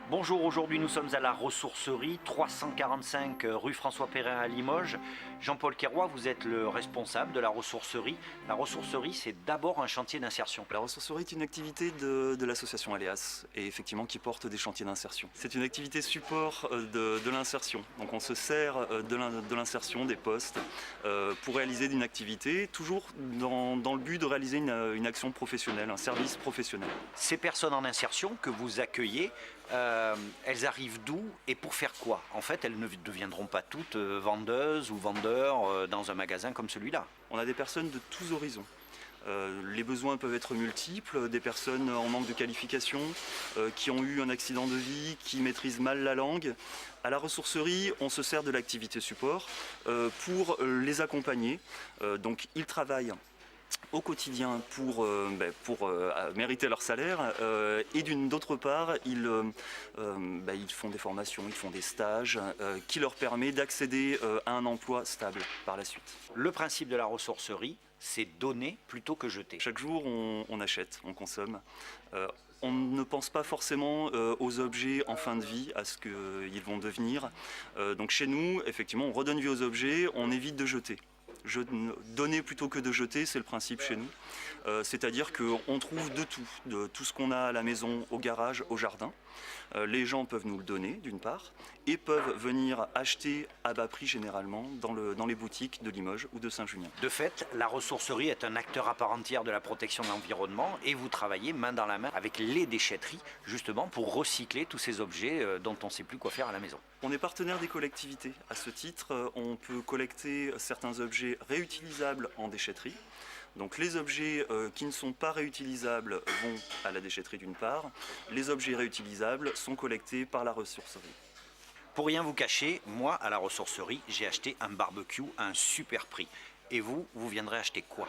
Bonjour, aujourd'hui nous sommes à la ressourcerie 345 rue François Perrin à Limoges. Jean-Paul Quéroy, vous êtes le responsable de la ressourcerie. La ressourcerie, c'est d'abord un chantier d'insertion. La ressourcerie est une activité de l'association Aléas et effectivement qui porte des chantiers d'insertion. C'est une activité support de l'insertion. Donc on se sert de l'insertion des postes pour réaliser une activité, toujours dans le but de réaliser une action professionnelle, un service professionnel. Ces personnes en insertion que vous accueillez, elles arrivent d'où et pour faire quoi? En fait, elles ne deviendront pas toutes vendeuses ou vendeurs dans un magasin comme celui-là. On a des personnes de tous horizons. Les besoins peuvent être multiples, des personnes en manque de qualification, qui ont eu un accident de vie, qui maîtrisent mal la langue. À la ressourcerie, on se sert de l'activité support pour les accompagner. Donc ils travaillent au quotidien pour mériter leur salaire et d'autre part ils font des formations, ils font des stages qui leur permettent d'accéder à un emploi stable par la suite. Le principe de la ressourcerie, c'est donner plutôt que jeter. Chaque jour on achète, on consomme. On ne pense pas forcément aux objets en fin de vie, à ce qu'ils vont devenir. Donc chez nous, effectivement, on redonne vie aux objets, on évite de jeter. Donner plutôt que de jeter, c'est le principe chez nous. C'est-à-dire qu'on trouve de tout ce qu'on a à la maison, au garage, au jardin. Les gens peuvent nous le donner, d'une part, et peuvent venir acheter à bas prix généralement dans les boutiques de Limoges ou de Saint-Junien. De fait, la ressourcerie est un acteur à part entière de la protection de l'environnement et vous travaillez main dans la main avec les déchetteries, justement pour recycler tous ces objets dont on ne sait plus quoi faire à la maison. On est partenaire des collectivités. À ce titre, on peut collecter certains objets réutilisables en déchetterie. Donc les objets qui ne sont pas réutilisables vont à la déchetterie d'une part. Les objets réutilisables sont collectés par la ressourcerie. Pour rien vous cacher, moi à la ressourcerie, j'ai acheté un barbecue à un super prix. Et vous viendrez acheter quoi ?